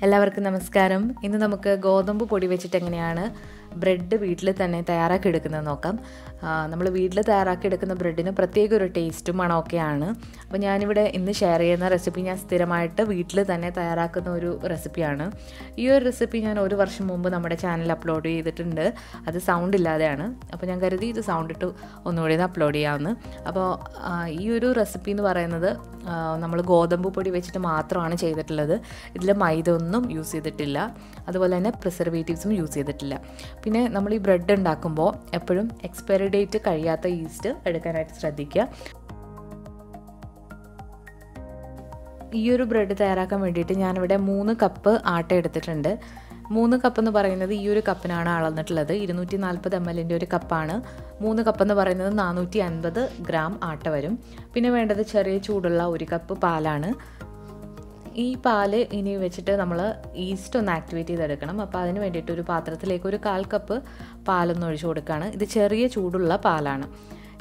എല്ലാവർക്കും നമസ്കാരം. ഇന്ന് നമുക്ക് ഗോതമ്പ് പൊടി വെച്ചിട്ട് എങ്ങനെയാണ് ബ്രെഡ് വീട്ടിൽ തന്നെ തയ്യാറാക്കി എടുക്കുന്നത് നോക്കാം. നമ്മൾ വീട്ടിൽ തയ്യാറാക്കി എടുക്കുന്ന ബ്രെഡിന് പ്രത്യേക ഒരു ടേസ്റ്റും മണമൊക്കെയാണ്. അപ്പോൾ ഞാനിവിടെ ഇന്ന് ഷെയർ ചെയ്യുന്ന റെസിപ്പി ഞാൻ സ്ഥിരമായിട്ട് വീട്ടിൽ തന്നെ തയ്യാറാക്കുന്ന ഒരു റെസിപ്പിയാണ്. ഈ ഒരു റെസിപ്പി ഞാൻ 1 വർഷം മുമ്പ് നമ്മുടെ ചാനലിൽ അപ്ലോഡ് ചെയ്തിട്ടുണ്ട്. അത് സൗണ്ട് ഇല്ലാതെയാണ്. അപ്പോൾ ഞാൻ കരുതി ഇത് സൗണ്ട് ഇട്ട് ഒന്നുകൂടി അപ്ലോഡ് ചെയ്യാമെന്ന്. അപ്പോൾ ഈ ഒരു റെസിപ്പി എന്ന് പറയുന്നത് നമ്മൾ ഗോതമ്പ് പൊടി വെച്ചിട്ട് മാത്രമാണ് ചെയ്തിട്ടുള്ളത്. ഇതിൽ മൈദ ഒന്നും യൂസ് ചെയ്തിട്ടില്ല, അതുപോലെ തന്നെ പ്രിസർവേറ്റീവ്സും യൂസ് ചെയ്തിട്ടില്ല. പിന്നെ നമ്മൾ ഈ ബ്രെഡ് ഉണ്ടാക്കുമ്പോൾ എപ്പോഴും എക്സ്പയറി ഡേറ്റ് കഴിയാത്ത ഈസ്റ്റ് എടുക്കാനായിട്ട് ശ്രദ്ധിക്കുക. ഈ ഒരു ബ്രെഡ് തയ്യാറാക്കാൻ വേണ്ടിയിട്ട് ഞാനിവിടെ 3 കപ്പ് ആട്ട എടുത്തിട്ടുണ്ട്. 3 കപ്പ് എന്ന് പറയുന്നത് ഈ ഒരു കപ്പിനാണ് അളന്നിട്ടുള്ളത്. 240 ml ഒരു കപ്പാണ്. 3 കപ്പ് എന്ന് പറയുന്നത് 450 ഗ്രാം ആട്ട വരും. പിന്നെ വേണ്ടത് ചെറിയ ചൂടുള്ള 1 കപ്പ് പാലാണ്. ഈ പാല് ഇനി വെച്ചിട്ട് നമ്മൾ ഈസ്റ്റ് ഒന്ന് ആക്ടിവേറ്റ് ചെയ്തെടുക്കണം. അപ്പോൾ അതിന് വേണ്ടിയിട്ട് ഒരു പാത്രത്തിലേക്ക് ഒരു 1/4 കപ്പ് പാലൊന്ന് ഒഴിച്ചു കൊടുക്കുകയാണ്. ഇത് ചെറിയ ചൂടുള്ള പാലാണ്.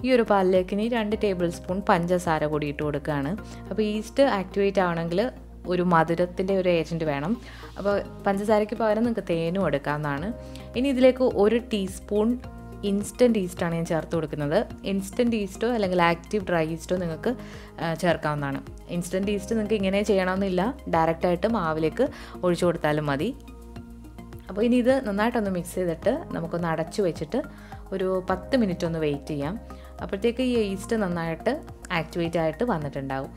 ഈ ഒരു പാലിലേക്ക് ഇനി 2 ടേബിൾ സ്പൂൺ പഞ്ചസാര കൂടി ഇട്ട് കൊടുക്കുകയാണ്. അപ്പോൾ ഈസ്റ്റ് ആക്ടിവേറ്റ് ആവണമെങ്കിൽ ഒരു മധുരത്തിൻ്റെ ഒരു ഏജൻറ്റ് വേണം. അപ്പോൾ പഞ്ചസാരയ്ക്ക് പകരം നിങ്ങൾക്ക് തേനും എടുക്കാവുന്നതാണ്. ഇനി ഇതിലേക്ക് 1 ടീസ്പൂൺ ഇൻസ്റ്റൻറ്റ് ഈസ്റ്റാണ് ഞാൻ ചേർത്ത് കൊടുക്കുന്നത്. ഇൻസ്റ്റൻറ്റ് ഈസ്റ്റോ അല്ലെങ്കിൽ ആക്റ്റീവ് ഡ്രൈ ഈസ്റ്റോ നിങ്ങൾക്ക് ചേർക്കാവുന്നതാണ്. ഇൻസ്റ്റൻറ്റ് ഈസ്റ്റ് നിങ്ങൾക്ക് ഇങ്ങനെ ചെയ്യണമെന്നില്ല, ഡയറക്റ്റായിട്ട് മാവിലേക്ക് ഒഴിച്ചു കൊടുത്താലും മതി. അപ്പോൾ ഇനി ഇത് നന്നായിട്ടൊന്ന് മിക്സ് ചെയ്തിട്ട് നമുക്കൊന്ന് അടച്ചു വെച്ചിട്ട് ഒരു 10 മിനിറ്റ് ഒന്ന് വെയിറ്റ് ചെയ്യാം. അപ്പോഴത്തേക്ക് ഈ ഈസ്റ്റ് നന്നായിട്ട് ആക്ടിവേറ്റ് ആയിട്ട് വന്നിട്ടുണ്ടാവും.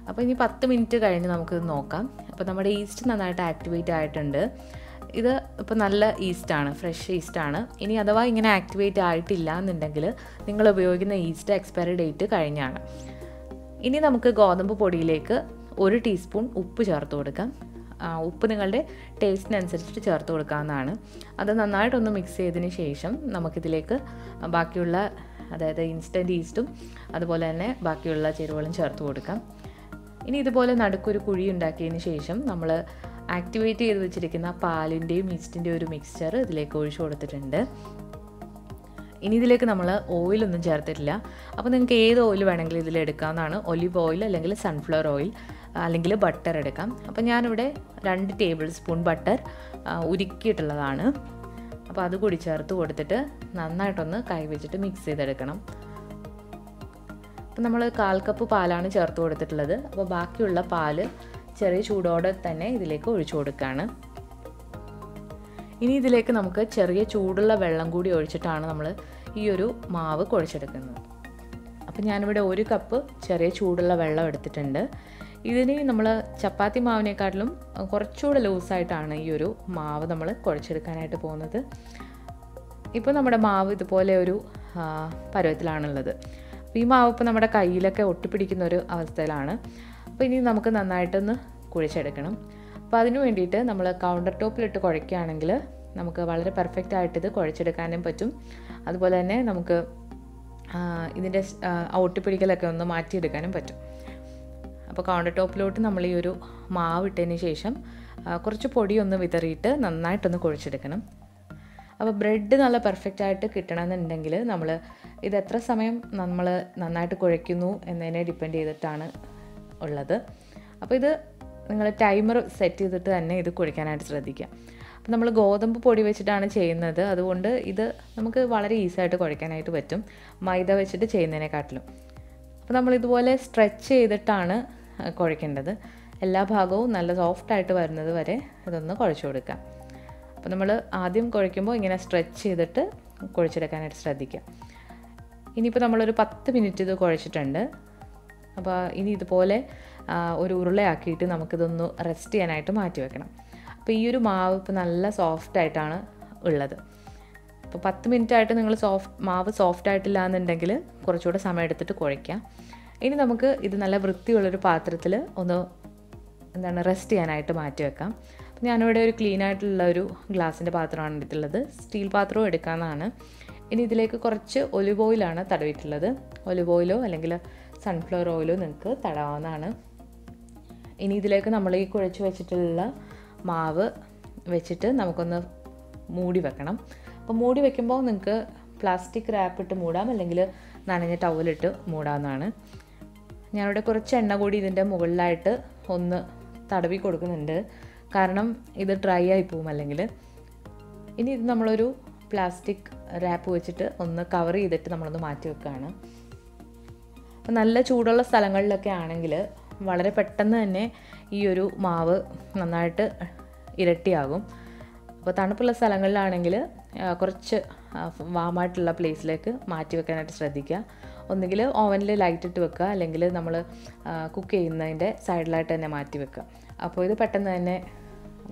അപ്പോൾ ഇനി 10 മിനിറ്റ് കഴിഞ്ഞ് നമുക്കിത് നോക്കാം. അപ്പോൾ നമ്മുടെ ഈസ്റ്റ് നന്നായിട്ട് ആക്ടിവേറ്റ് ആയിട്ടുണ്ട്. ഇത് ഇപ്പോൾ നല്ല ഈസ്റ്റാണ്, ഫ്രഷ് ഈസ്റ്റാണ്. ഇനി അഥവാ ഇങ്ങനെ ആക്ടിവേറ്റ് ആയിട്ടില്ല എന്നുണ്ടെങ്കിൽ നിങ്ങൾ ഉപയോഗിക്കുന്ന ഈസ്റ്റ് എക്സ്പയറി ഡേറ്റ് കഴിഞ്ഞാണ്. ഇനി നമുക്ക് ഗോതമ്പ് പൊടിയിലേക്ക് 1 ടീസ്പൂൺ ഉപ്പ് ചേർത്ത് കൊടുക്കാം. ഉപ്പ് നിങ്ങളുടെ ടേസ്റ്റിനനുസരിച്ചിട്ട് ചേർത്ത് കൊടുക്കാവുന്നതാണ്. അത് നന്നായിട്ടൊന്ന് മിക്സ് ചെയ്തതിന് ശേഷം നമുക്കിതിലേക്ക് ബാക്കിയുള്ള, അതായത് ഇൻസ്റ്റൻറ്റ് ഈസ്റ്റും അതുപോലെ തന്നെ ബാക്കിയുള്ള ചേരുവകളും ചേർത്ത് കൊടുക്കാം. ഇനി ഇതുപോലെ നടുക്കൊരു കുഴി ഉണ്ടാക്കിയതിന് ശേഷം നമ്മൾ ആക്ടിവേറ്റ് ചെയ്ത് വെച്ചിരിക്കുന്ന പാലിൻ്റെയും ഈസ്റ്റിൻ്റെയും ഒരു മിക്സ്ചർ ഇതിലേക്ക് ഒഴിച്ചു കൊടുത്തിട്ടുണ്ട്. ഇനി ഇതിലേക്ക് നമ്മൾ ഓയിലൊന്നും ചേർത്തിട്ടില്ല. അപ്പോൾ നിങ്ങൾക്ക് ഏത് ഓയിൽ വേണമെങ്കിലും ഇതിലെടുക്കാവുന്നതാണ്. ഒലിവ് ഓയിൽ അല്ലെങ്കിൽ സൺഫ്ലവർ ഓയിൽ അല്ലെങ്കിൽ ബട്ടർ എടുക്കാം. അപ്പോൾ ഞാനിവിടെ 2 ടേബിൾ സ്പൂൺ ബട്ടർ ഉരുക്കിയിട്ടുള്ളതാണ്. അപ്പോൾ അത് കൂടി ചേർത്ത് കൊടുത്തിട്ട് നന്നായിട്ടൊന്ന് കൈ വെച്ചിട്ട് മിക്സ് ചെയ്തെടുക്കണം. അപ്പോൾ നമ്മൾ 1/4 കപ്പ് പാലാണ് ചേർത്ത് കൊടുത്തിട്ടുള്ളത്. അപ്പോൾ ബാക്കിയുള്ള പാല് ചെറിയ ചൂടോടെ തന്നെ ഇതിലേക്ക് ഒഴിച്ചു കൊടുക്കുകയാണ്. ഇനി ഇതിലേക്ക് നമുക്ക് ചെറിയ ചൂടുള്ള വെള്ളം കൂടി ഒഴിച്ചിട്ടാണ് നമ്മൾ ഈ ഒരു മാവ് കുഴച്ചെടുക്കുന്നത്. അപ്പോൾ ഞാനിവിടെ 1 കപ്പ് ചെറിയ ചൂടുള്ള വെള്ളം എടുത്തിട്ടുണ്ട്. ഇതിന് നമ്മൾ ചപ്പാത്തി മാവിനേക്കാട്ടിലും കുറച്ചുകൂടെ ലൂസായിട്ടാണ് ഈ ഒരു മാവ് നമ്മൾ കുഴച്ചെടുക്കാനായിട്ട് പോകുന്നത്. ഇപ്പോൾ നമ്മുടെ മാവ് ഇതുപോലെ ഒരു പരുവത്തിലാണുള്ളത്. അപ്പോൾ ഈ മാവ് ഇപ്പോൾ നമ്മുടെ കയ്യിലൊക്കെ ഒട്ടിപ്പിടിക്കുന്ന ഒരു അവസ്ഥയിലാണ്. അപ്പോൾ ഇനി നമുക്ക് നന്നായിട്ടൊന്ന് കുഴച്ചെടുക്കണം. അപ്പോൾ അതിന് വേണ്ടിയിട്ട് നമ്മൾ കൗണ്ടർ ടോപ്പിലിട്ട് കുഴയ്ക്കുകയാണെങ്കിൽ നമുക്ക് വളരെ പെർഫെക്റ്റ് ആയിട്ട് ഇത് കുഴച്ചെടുക്കാനും പറ്റും. അതുപോലെ തന്നെ നമുക്ക് ഇതിൻ്റെ ഒട്ടിപ്പിടിക്കലൊക്കെ ഒന്ന് മാറ്റിയെടുക്കാനും പറ്റും. അപ്പോൾ കൗണ്ടർ ടോപ്പിലോട്ട് നമ്മൾ ഈ ഒരു മാവ് ഇട്ടതിന് ശേഷം കുറച്ച് പൊടിയൊന്ന് വിതറിയിട്ട് നന്നായിട്ടൊന്ന് കുഴച്ചെടുക്കണം. അപ്പോൾ ബ്രെഡ് നല്ല പെർഫെക്റ്റ് ആയിട്ട് കിട്ടണമെന്നുണ്ടെങ്കിൽ നമ്മൾ ഇത് എത്ര സമയം നമ്മൾ നന്നായിട്ട് കുഴയ്ക്കുന്നു എന്നതിനെ ഡിപ്പെൻഡ് ചെയ്തിട്ടാണ് ഉള്ളത്. അപ്പോൾ ഇത് നിങ്ങൾ ടൈമർ സെറ്റ് ചെയ്തിട്ട് തന്നെ ഇത് കുഴയ്ക്കാനായിട്ട് ശ്രദ്ധിക്കുക. അപ്പോൾ നമ്മൾ ഗോതമ്പ് പൊടി വെച്ചിട്ടാണ് ചെയ്യുന്നത്, അതുകൊണ്ട് ഇത് നമുക്ക് വളരെ ഈസിയായിട്ട് കുഴയ്ക്കാനായിട്ട് പറ്റും മൈദ വെച്ചിട്ട് ചെയ്യുന്നതിനെക്കാട്ടിലും. അപ്പോൾ നമ്മളിതുപോലെ സ്ട്രെച്ച് ചെയ്തിട്ടാണ് കുഴയ്ക്കേണ്ടത്. എല്ലാ ഭാഗവും നല്ല സോഫ്റ്റായിട്ട് വരുന്നത് വരെ ഇതൊന്ന് കുഴച്ച് കൊടുക്കാം. അപ്പോൾ നമ്മൾ ആദ്യം കുഴയ്ക്കുമ്പോൾ ഇങ്ങനെ സ്ട്രെച്ച് ചെയ്തിട്ട് കുഴച്ചെടുക്കാനായിട്ട് ശ്രദ്ധിക്കുക. ഇനിയിപ്പോൾ നമ്മളൊരു 10 മിനിറ്റ് ഇത് കുഴച്ചിട്ടുണ്ട്. അപ്പോൾ ഇനി ഇതുപോലെ ഒരു ഉരുളയാക്കിയിട്ട് നമുക്കിതൊന്ന് റെസ്റ്റ് ചെയ്യാനായിട്ട് മാറ്റി വെക്കണം. അപ്പോൾ ഈ ഒരു മാവ് ഇപ്പോൾ നല്ല സോഫ്റ്റായിട്ടാണ് ഉള്ളത്. അപ്പോൾ 10 മിനിറ്റായിട്ട് നിങ്ങൾ മാവ് സോഫ്റ്റ് ആയിട്ടില്ല എന്നുണ്ടെങ്കിൽ കുറച്ചുകൂടെ സമയം എടുത്തിട്ട് കുഴയ്ക്കാം. ഇനി നമുക്ക് ഇത് നല്ല വൃത്തിയുള്ളൊരു പാത്രത്തിൽ ഒന്ന് റെസ്റ്റ് ചെയ്യാനായിട്ട് മാറ്റി വെക്കാം. അപ്പോൾ ഞാനിവിടെ ഒരു ക്ലീൻ ആയിട്ടുള്ള ഒരു ഗ്ലാസിൻ്റെ പാത്രമാണ് എടുത്തുള്ളത്. സ്റ്റീൽ പാത്രവും എടുക്കാവുന്നതാണ്. ഇനി ഇതിലേക്ക് കുറച്ച് ഒലിവ് ഓയിലാണ് തടവിയിട്ടുള്ളത്. ഒലിവ് ഓയിലോ അല്ലെങ്കിൽ സൺഫ്ലവർ ഓയിലോ നിങ്ങൾക്ക് തടവാവുന്നതാണ്. ഇനി ഇതിലേക്ക് നമ്മൾ ഈ കുഴച്ച് വെച്ചിട്ടുള്ള മാവ് വെച്ചിട്ട് നമുക്കൊന്ന് മൂടി വെക്കണം. അപ്പോൾ മൂടി വെക്കുമ്പോൾ നിങ്ങൾക്ക് പ്ലാസ്റ്റിക് റാപ്പ് ഇട്ട് മൂടാം, അല്ലെങ്കിൽ നനഞ്ഞ ടവലിട്ട് മൂടാവുന്നതാണ്. ഞാനിവിടെ കുറച്ച് എണ്ണ കൂടി ഇതിൻ്റെ മുകളിലായിട്ട് ഒന്ന് തടവി കൊടുക്കുന്നുണ്ട്. കാരണം ഇത് ഡ്രൈ ആയി പോകും അല്ലെങ്കിൽ. ഇനി ഇത് നമ്മളൊരു പ്ലാസ്റ്റിക് റാപ്പ് വെച്ചിട്ട് ഒന്ന് കവർ ചെയ്തിട്ട് നമ്മളൊന്ന് മാറ്റി വെക്കുകയാണ്. അപ്പോൾ നല്ല ചൂടുള്ള സ്ഥലങ്ങളിലൊക്കെ ആണെങ്കിൽ വളരെ പെട്ടെന്ന് തന്നെ ഈ ഒരു മാവ് നന്നായിട്ട് ഇരട്ടിയാകും. അപ്പോൾ തണുപ്പുള്ള സ്ഥലങ്ങളിലാണെങ്കിൽ കുറച്ച് വാമായിട്ടുള്ള പ്ലേസിലേക്ക് മാറ്റി വെക്കാനായിട്ട് ശ്രദ്ധിക്കുക. ഒന്നുകിൽ ഓവനിൽ ലൈറ്റ് ഇട്ട് വെക്കുക, അല്ലെങ്കിൽ നമ്മൾ കുക്ക് ചെയ്യുന്നതിൻ്റെ സൈഡിലായിട്ട് തന്നെ മാറ്റി വെക്കുക. അപ്പോൾ ഇത് പെട്ടെന്ന് തന്നെ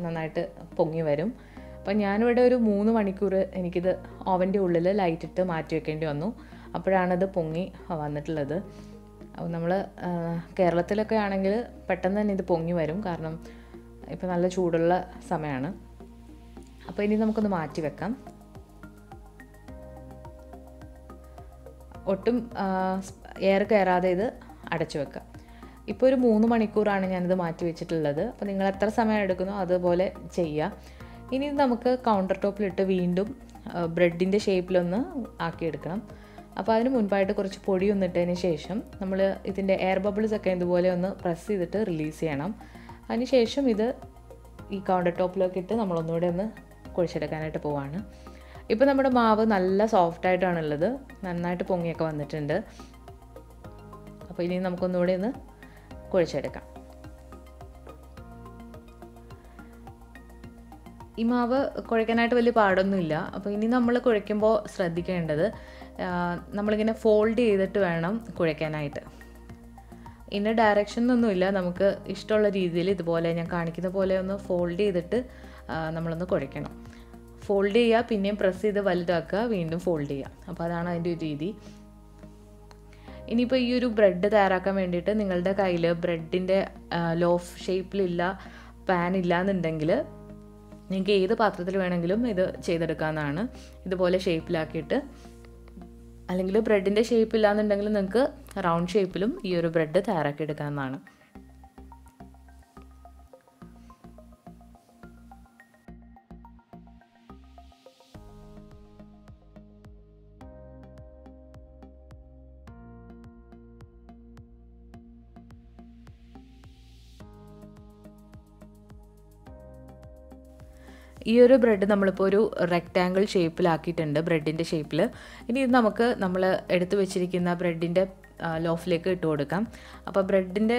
നന്നായിട്ട് പൊങ്ങി വരും. അപ്പോൾ ഞാനിവിടെ ഒരു 3 മണിക്കൂർ എനിക്കിത് ഓവൻ്റെ ഉള്ളിൽ ലൈറ്റ് ഇട്ട് മാറ്റി വെക്കേണ്ടി വന്നു. അപ്പോഴാണിത് പൊങ്ങി വന്നിട്ടുള്ളത്. അപ്പോൾ നമ്മൾ കേരളത്തിലൊക്കെ ആണെങ്കിൽ പെട്ടെന്ന് തന്നെ ഇത് പൊങ്ങി വരും, കാരണം ഇപ്പോൾ നല്ല ചൂടുള്ള സമയമാണ്. അപ്പോൾ ഇനി നമുക്കൊന്ന് മാറ്റി വെക്കാം. ഒട്ടും എയർ കയറാതെ ഇത് അടച്ചു വെക്കാം. ഇപ്പോൾ ഒരു 3 മണിക്കൂറാണ് ഞാനിത് മാറ്റി വെച്ചിട്ടുള്ളത്. അപ്പോൾ നിങ്ങൾ എത്ര സമയം എടുക്കുന്നോ അതുപോലെ ചെയ്യുക. ഇനി ഇത് നമുക്ക് കൗണ്ടർ ടോപ്പിലിട്ട് വീണ്ടും ബ്രെഡിൻ്റെ ഷേപ്പിലൊന്ന് ആക്കിയെടുക്കണം. അപ്പോൾ അതിന് മുൻപായിട്ട് കുറച്ച് പൊടി ഒന്നിട്ടതിന് ശേഷം നമ്മൾ ഇതിൻ്റെ എയർ ബബിൾസ് ഒക്കെ ഇതുപോലെ ഒന്ന് പ്രസ് ചെയ്തിട്ട് റിലീസ് ചെയ്യണം. അതിന് ശേഷം ഇത് ഈ കൗണ്ടർ ടോപ്പിലൊക്കെ ഇട്ട് നമ്മളൊന്നുകൂടെ ഒന്ന് കുഴച്ചെടുക്കാനായിട്ട് പോവാണ്. ഇപ്പോൾ നമ്മുടെ മാവ് നല്ല സോഫ്റ്റായിട്ടാണുള്ളത്, നന്നായിട്ട് പൊങ്ങിയൊക്കെ വന്നിട്ടുണ്ട്. അപ്പോൾ ഇനി നമുക്കൊന്നുകൂടെ ഒന്ന് കുഴച്ചെടുക്കാം. ഈ മാവ് കുഴയ്ക്കാനായിട്ട് വലിയ പാടൊന്നുമില്ല. അപ്പോൾ ഇനി നമ്മൾ കുഴയ്ക്കുമ്പോൾ ശ്രദ്ധിക്കേണ്ടത് നമ്മളിങ്ങനെ ഫോൾഡ് ചെയ്തിട്ട് വേണം കുഴയ്ക്കാനായിട്ട്. ഇന്ന ഡയറക്ഷനൊന്നുമില്ല, നമുക്ക് ഇഷ്ടമുള്ള രീതിയിൽ ഇതുപോലെ ഞാൻ കാണിക്കുന്ന പോലെ ഒന്ന് ഫോൾഡ് ചെയ്തിട്ട് നമ്മളൊന്ന് കുഴയ്ക്കണം. ഫോൾഡ് ചെയ്യുക, പിന്നെയും പ്രസ് ചെയ്ത് വലുതാക്കുക, വീണ്ടും ഫോൾഡ് ചെയ്യുക. അപ്പോൾ അതാണ് അതിൻ്റെ ഒരു രീതി. ഇനിയിപ്പോൾ ഈ ഒരു ബ്രെഡ് തയ്യാറാക്കാൻ വേണ്ടിയിട്ട് നിങ്ങളുടെ കയ്യിൽ ബ്രെഡിൻ്റെ ലോഫ് ഷേപ്പിലില്ല പാൻ ഇല്ല എന്നുണ്ടെങ്കിൽ നിങ്ങൾക്ക് ഏത് പാത്രത്തിൽ വേണമെങ്കിലും ഇത് ചെയ്തെടുക്കാവുന്നതാണ്. ഇതുപോലെ ഷേപ്പിലാക്കിയിട്ട്, അല്ലെങ്കിൽ ബ്രെഡിൻ്റെ ഷേപ്പ് ഇല്ലാന്നുണ്ടെങ്കിൽ നിങ്ങൾക്ക് റൗണ്ട് ഷേപ്പിലും ഈ ഒരു ബ്രെഡ് തയ്യാറാക്കി എടുക്കാവുന്നതാണ്. ഈ ഒരു ബ്രെഡ് നമ്മളിപ്പോൾ ഒരു റെക്റ്റാങ്കിൾ ഷേപ്പിലാക്കിയിട്ടുണ്ട്, ബ്രെഡിൻ്റെ ഷേപ്പിൽ. ഇനി ഇത് നമുക്ക് നമ്മൾ എടുത്തു വെച്ചിരിക്കുന്ന ബ്രെഡിൻ്റെ ലോഫിലേക്ക് ഇട്ട് കൊടുക്കാം. അപ്പോൾ ബ്രെഡിൻ്റെ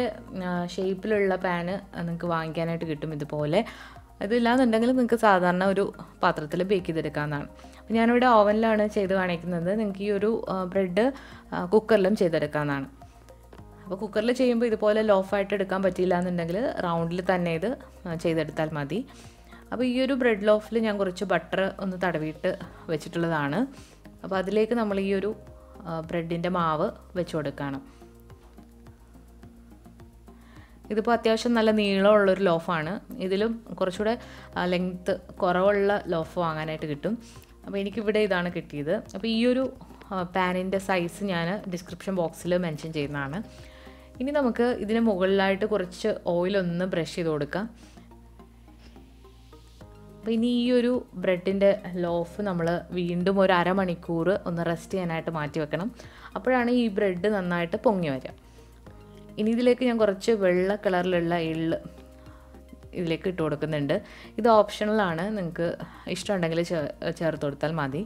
ഷേപ്പിലുള്ള പാന് നിങ്ങൾക്ക് വാങ്ങിക്കാനായിട്ട് കിട്ടും ഇതുപോലെ. ഇതില്ലാന്നുണ്ടെങ്കിൽ നിങ്ങൾക്ക് സാധാരണ ഒരു പാത്രത്തിൽ ബേക്ക് ചെയ്തെടുക്കാവുന്നതാണ്. അപ്പോൾ ഞാനിവിടെ ഓവനിലാണ് ചെയ്ത് കാണിക്കുന്നത്. നിങ്ങൾക്ക് ഈ ഒരു ബ്രെഡ് കുക്കറിലും ചെയ്തെടുക്കാവുന്നതാണ്. അപ്പോൾ കുക്കറിൽ ചെയ്യുമ്പോൾ ഇതുപോലെ ലോഫായിട്ട് എടുക്കാൻ പറ്റിയില്ല എന്നുണ്ടെങ്കിൽ റൗണ്ടിൽ തന്നെ ഇത് ചെയ്തെടുത്താൽ മതി. അപ്പോൾ ഈ ഒരു ബ്രെഡ് ലോഫിൽ ഞാൻ കുറച്ച് ബട്ടർ ഒന്ന് തടവിയിട്ട് വെച്ചിട്ടുള്ളതാണ്. അപ്പോൾ അതിലേക്ക് നമ്മൾ ഈ ഒരു ബ്രെഡിൻ്റെ മാവ് വെച്ച് കൊടുക്കണം. ഇതിപ്പോൾ അത്യാവശ്യം നല്ല നീളമുള്ളൊരു ലോഫാണ്. ഇതിലും കുറച്ചുകൂടെ ലെങ്ത്ത് കുറവുള്ള ലോഫ് വാങ്ങാനായിട്ട് കിട്ടും. അപ്പോൾ എനിക്കിവിടെ ഇതാണ് കിട്ടിയത്. അപ്പോൾ ഈ ഒരു പാനിൻ്റെ സൈസ് ഞാൻ ഡിസ്ക്രിപ്ഷൻ ബോക്സിൽ മെൻഷൻ ചെയ്യുന്നതാണ്. ഇനി നമുക്ക് ഇതിന് മുകളിലായിട്ട് കുറച്ച് ഓയിലൊന്ന് ബ്രഷ് ചെയ്ത് കൊടുക്കാം. അപ്പോൾ ഇനി ഈ ഒരു ബ്രെഡിൻ്റെ ലോഫ് നമ്മൾ വീണ്ടും ഒരു അരമണിക്കൂർ ഒന്ന് റെസ്റ്റ് ചെയ്യാനായിട്ട് മാറ്റി വെക്കണം. അപ്പോഴാണ് ഈ ബ്രെഡ് നന്നായിട്ട് പൊങ്ങി വരിക. ഇനി ഇതിലേക്ക് ഞാൻ കുറച്ച് വെള്ള കളറിലുള്ള എള്ള് ഇതിലേക്ക് ഇട്ട് കൊടുക്കുന്നുണ്ട്. ഇത് ഓപ്ഷണലാണ്, നിങ്ങൾക്ക് ഇഷ്ടമുണ്ടെങ്കിൽ ചേർത്ത് കൊടുത്താൽ മതി.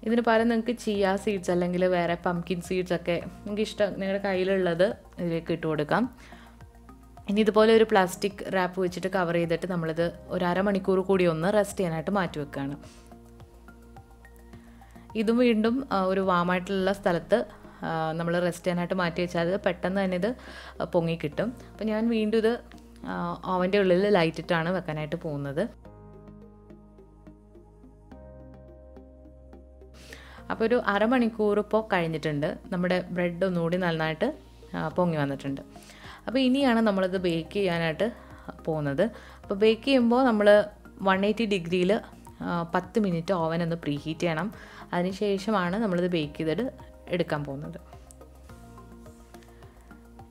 ഇതിന് പകരം നിങ്ങൾക്ക് ചിയ സീഡ്സ് അല്ലെങ്കിൽ വേറെ പംകിൻ സീഡ്സ് ഒക്കെ നിങ്ങൾക്ക് ഇഷ്ടം നിങ്ങളുടെ കയ്യിലുള്ളത് ഇതിലേക്ക് ഇട്ട് കൊടുക്കാം. ഇനി ഇതുപോലെ ഒരു പ്ലാസ്റ്റിക് റാപ്പ് വെച്ചിട്ട് കവർ ചെയ്തിട്ട് നമ്മളിത് ഒരു അരമണിക്കൂർ കൂടി ഒന്ന് റെസ്റ്റ് ചെയ്യാനായിട്ട് മാറ്റി വെക്കുകയാണ്. ഇതും വീണ്ടും ഒരു വാമായിട്ടുള്ള സ്ഥലത്ത് നമ്മൾ റെസ്റ്റ് ചെയ്യാനായിട്ട് മാറ്റി വെച്ചാൽ അത് പെട്ടെന്ന് തന്നെ ഇത് പൊങ്ങി കിട്ടും. അപ്പോൾ ഞാൻ വീണ്ടും ഇത് ഓവൻ്റെ ഉള്ളിൽ ലൈറ്റ് ഇട്ടാണ് വെക്കാനായിട്ട് പോകുന്നത്. അപ്പോൾ ഒരു അരമണിക്കൂർ ഇപ്പോൾ കഴിഞ്ഞിട്ടുണ്ട്. നമ്മുടെ ബ്രെഡ് ഒന്നുകൂടി നന്നായിട്ട് പൊങ്ങി വന്നിട്ടുണ്ട്. അപ്പോൾ ഇനിയാണ് നമ്മളിത് ബേക്ക് ചെയ്യാനായിട്ട് പോകുന്നത്. അപ്പോൾ ബേക്ക് ചെയ്യുമ്പോൾ നമ്മൾ 180 ഡിഗ്രിയിൽ 10 മിനിറ്റ് ഓവൻ ഒന്ന് പ്രീ ഹീറ്റ് ചെയ്യണം. അതിനുശേഷമാണ് നമ്മളിത് ബേക്ക് ചെയ്തിട്ട് എടുക്കാൻ പോകുന്നത്.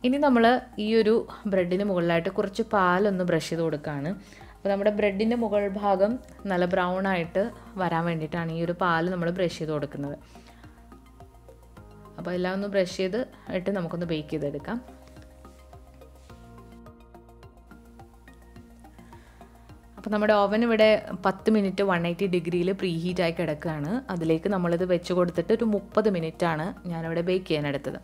ഇനി നമ്മൾ ഈ ഒരു ബ്രെഡിന് മുകളിലായിട്ട് കുറച്ച് പാലൊന്ന് ബ്രഷ് ചെയ്ത് കൊടുക്കുകയാണ്. അപ്പോൾ നമ്മുടെ ബ്രെഡിൻ്റെ മുകൾ ഭാഗം നല്ല ബ്രൗൺ ആയിട്ട് വരാൻ വേണ്ടിയിട്ടാണ് ഈ ഒരു പാല് നമ്മൾ ബ്രഷ് ചെയ്ത് കൊടുക്കുന്നത്. അപ്പോൾ എല്ലാം ഒന്ന് ബ്രഷ് ചെയ്ത് ഇട്ട് നമുക്കൊന്ന് ബേക്ക് ചെയ്തെടുക്കാം. അപ്പോൾ നമ്മുടെ ഓവൻ ഇവിടെ 10 മിനിറ്റ് 180 ഡിഗ്രിയിൽ പ്രീ ഹീറ്റായി കിടക്കുകയാണ്. അതിലേക്ക് നമ്മളിത് വെച്ച് കൊടുത്തിട്ട് ഒരു 30 മിനിറ്റാണ് ഞാനിവിടെ ബേക്ക് ചെയ്യാനെടുത്തത്.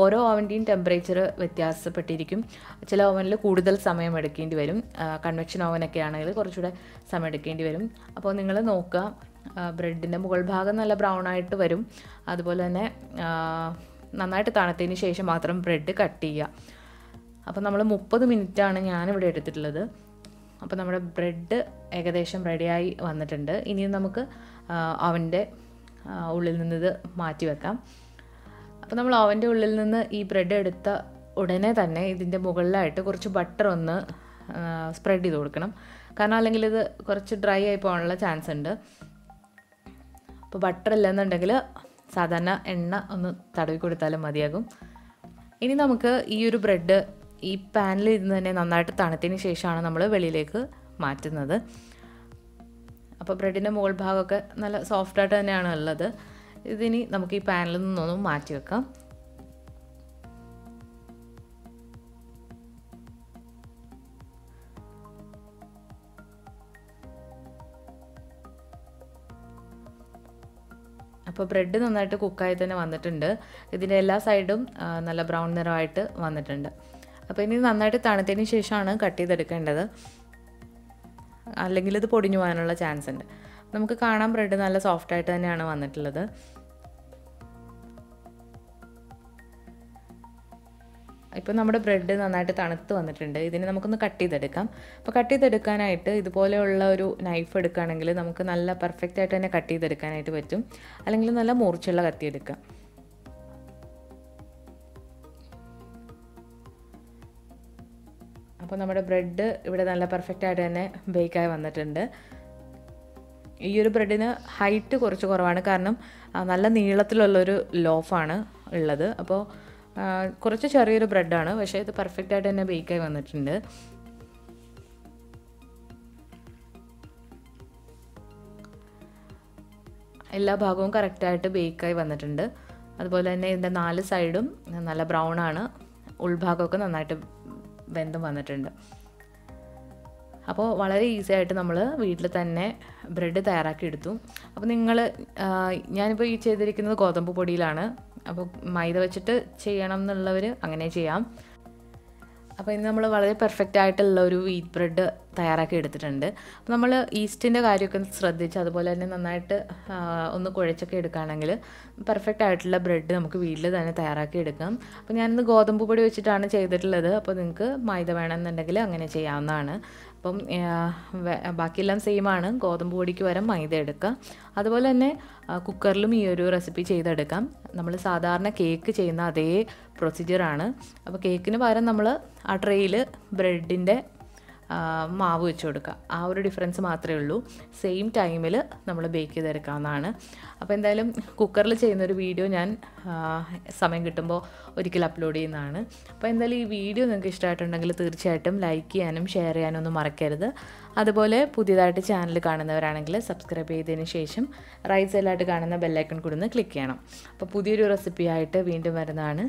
ഓരോ ഓവൻ്റെയും ടെമ്പറേച്ചർ വ്യത്യാസപ്പെട്ടിരിക്കും. ചില ഓവനിൽ കൂടുതൽ സമയം എടുക്കേണ്ടി വരും. കൺവെക്ഷൻ ഓവനൊക്കെ ആണെങ്കിൽ കുറച്ചുകൂടെ സമയം എടുക്കേണ്ടി വരും. അപ്പോൾ നിങ്ങൾ നോക്കുക, ബ്രെഡിൻ്റെ മുകൾ ഭാഗം നല്ല ബ്രൗൺ ആയിട്ട് വരും. അതുപോലെ തന്നെ നന്നായിട്ട് തണുത്തതിന് ശേഷം മാത്രം ബ്രെഡ് കട്ട് ചെയ്യുക. അപ്പോൾ നമ്മൾ 30 മിനിറ്റാണ് ഞാനിവിടെ എടുത്തിട്ടുള്ളത്. അപ്പോൾ നമ്മുടെ ബ്രെഡ് ഏകദേശം റെഡിയായി വന്നിട്ടുണ്ട്. ഇനി നമുക്ക് അവൻ്റെ ഉള്ളിൽ നിന്ന് ഇത് മാറ്റി വെക്കാം. അപ്പോൾ നമ്മൾ അവൻ്റെ ഉള്ളിൽ നിന്ന് ഈ ബ്രെഡ് എടുത്ത ഉടനെ തന്നെ ഇതിൻ്റെ മുകളിലായിട്ട് കുറച്ച് ബട്ടർ ഒന്ന് സ്പ്രെഡ് ചെയ്ത് കൊടുക്കണം. കാരണം അല്ലെങ്കിൽ ഇത് കുറച്ച് ഡ്രൈ ആയി പോകാനുള്ള ചാൻസ് ഉണ്ട്. അപ്പോൾ ബട്ടർ ഇല്ലെന്നുണ്ടെങ്കിൽ സാധാരണ എണ്ണ ഒന്ന് തടവി കൊടുത്താലും മതിയാകും. ഇനി നമുക്ക് ഈ ഒരു ബ്രെഡ് ഈ പാനിൽ ഇരുന്ന് തന്നെ നന്നായിട്ട് തണുത്തതിന് ശേഷമാണ് നമ്മൾ വെളിയിലേക്ക് മാറ്റുന്നത്. അപ്പോൾ ബ്രെഡിൻ്റെ മുകൾ ഭാഗമൊക്കെ നല്ല സോഫ്റ്റായിട്ട് തന്നെയാണ് ഉള്ളത്. ഇതിനി നമുക്ക് ഈ പാനിൽ നിന്നൊന്നും മാറ്റി വെക്കാം. അപ്പോൾ ബ്രെഡ് നന്നായിട്ട് കുക്കായി തന്നെ വന്നിട്ടുണ്ട്. ഇതിൻ്റെ എല്ലാ സൈഡും നല്ല ബ്രൗൺ നിറമായിട്ട് വന്നിട്ടുണ്ട്. അപ്പോൾ ഇനി നന്നായിട്ട് തണുത്തതിന് ശേഷമാണ് കട്ട് ചെയ്തെടുക്കേണ്ടത്, അല്ലെങ്കിൽ ഇത് പൊടിഞ്ഞു പോകാനുള്ള ചാൻസ് ഉണ്ട്. നമുക്ക് കാണാൻ ബ്രെഡ് നല്ല സോഫ്റ്റായിട്ട് തന്നെയാണ് വന്നിട്ടുള്ളത്. ഇപ്പോൾ നമ്മുടെ ബ്രെഡ് നന്നായിട്ട് തണുത്ത് വന്നിട്ടുണ്ട്. ഇതിന് നമുക്കൊന്ന് കട്ട് ചെയ്തെടുക്കാം. അപ്പോൾ കട്ട് ചെയ്തെടുക്കാനായിട്ട് ഇതുപോലെയുള്ള ഒരു നൈഫ് എടുക്കുകയാണെങ്കിൽ നമുക്ക് നല്ല പെർഫെക്റ്റ് ആയിട്ട് തന്നെ കട്ട് ചെയ്തെടുക്കാനായിട്ട് പറ്റും. അല്ലെങ്കിൽ നല്ല മൂർച്ചയുള്ള കത്തി എടുക്കാം. അപ്പോൾ നമ്മുടെ ബ്രെഡ് ഇവിടെ നല്ല പെർഫെക്റ്റ് ആയിട്ട് തന്നെ ബേക്കായി വന്നിട്ടുണ്ട്. ഈ ഒരു ബ്രെഡിന് ഹൈറ്റ് കുറച്ച് കുറവാണ്, കാരണം നല്ല നീളത്തിലുള്ളൊരു ലോഫാണ് ഉള്ളത്. അപ്പോൾ കുറച്ച് ചെറിയൊരു ബ്രെഡാണ്, പക്ഷേ ഇത് പെർഫെക്റ്റ് ആയിട്ട് തന്നെ ബേക്കായി വന്നിട്ടുണ്ട്. എല്ലാ ഭാഗവും കറക്റ്റായിട്ട് ബേക്കായി വന്നിട്ടുണ്ട്. അതുപോലെ തന്നെ ഇതിൻ്റെ 4 സൈഡും നല്ല ബ്രൗൺ ആണ്. ഉൾഭാഗമൊക്കെ നന്നായിട്ട് വെന്തും വന്നിട്ടുണ്ട്. അപ്പോൾ വളരെ ഈസി ആയിട്ട് നമ്മൾ വീട്ടിൽ തന്നെ ബ്രെഡ് തയ്യാറാക്കി എടുത്തു. അപ്പോൾ ഞാനിപ്പോൾ ഈ ചെയ്തിരിക്കുന്നത് ഗോതമ്പ് പൊടിയിലാണ്. അപ്പോൾ മൈദ വെച്ചിട്ട് ചെയ്യണം എന്നുള്ളവർ അങ്ങനെ ചെയ്യാം. അപ്പോൾ ഇന്ന് നമ്മൾ വളരെ പെർഫെക്റ്റ് ആയിട്ടുള്ള ഒരു വീറ്റ് ബ്രെഡ് തയ്യാറാക്കി എടുത്തിട്ടുണ്ട്. അപ്പോൾ നമ്മൾ ഈസ്റ്റിൻ്റെ കാര്യമൊക്കെ ശ്രദ്ധിച്ച് അതുപോലെ തന്നെ നന്നായിട്ട് ഒന്ന് കുഴച്ചൊക്കെ എടുക്കുകയാണെങ്കിൽ പെർഫെക്റ്റ് ആയിട്ടുള്ള ബ്രെഡ് നമുക്ക് വീട്ടിൽ തന്നെ തയ്യാറാക്കി എടുക്കാം. അപ്പോൾ ഞാനിന്ന് ഗോതമ്പ് പൊടി വെച്ചിട്ടാണ് ചെയ്തിട്ടുള്ളത്. അപ്പോൾ നിങ്ങൾക്ക് മൈദ വേണമെന്നുണ്ടെങ്കിൽ അങ്ങനെ ചെയ്യാവുന്നതാണ്. അപ്പം ബാക്കിയെല്ലാം സെയിമാണ്. ഗോതമ്പ് പൊടിക്ക് പകരം മൈദ എടുക്കുക. അതുപോലെ തന്നെ കുക്കറിലും ഈ ഒരു റെസിപ്പി ചെയ്തെടുക്കാം. നമ്മൾ സാധാരണ കേക്ക് ചെയ്യുന്ന അതേ പ്രൊസീജിയറാണ്. അപ്പോൾ കേക്കിന് പകരം നമ്മൾ ആ ട്രേയിൽ ബ്രെഡിൻ്റെ മാവ് വെച്ച് കൊടുക്കുക. ആ ഒരു ഡിഫറൻസ് മാത്രമേ ഉള്ളൂ. സെയിം ടൈമിൽ നമ്മൾ ബേക്ക് ചെയ്തെടുക്കാവുന്നതാണ്. അപ്പോൾ എന്തായാലും കുക്കറിൽ ചെയ്യുന്നൊരു വീഡിയോ ഞാൻ സമയം കിട്ടുമ്പോൾ ഒരിക്കൽ അപ്ലോഡ് ചെയ്യുന്നതാണ്. അപ്പോൾ എന്തായാലും ഈ വീഡിയോ നിങ്ങൾക്ക് ഇഷ്ടമായിട്ടുണ്ടെങ്കിൽ തീർച്ചയായിട്ടും ലൈക്ക് ചെയ്യാനും ഷെയർ ചെയ്യാനും ഒന്നും മറക്കരുത്. അതുപോലെ പുതിയതായിട്ട് ചാനൽ കാണുന്നവരാണെങ്കിൽ സബ്സ്ക്രൈബ് ചെയ്തതിന് ശേഷം റൈറ്റ് സൈഡിലായിട്ട് കാണുന്ന ബെല്ലൈക്കൺ കൂടി ഒന്ന് ക്ലിക്ക് ചെയ്യണം. അപ്പോൾ പുതിയൊരു റെസിപ്പിയായിട്ട് വീണ്ടും വരുന്നതാണ്.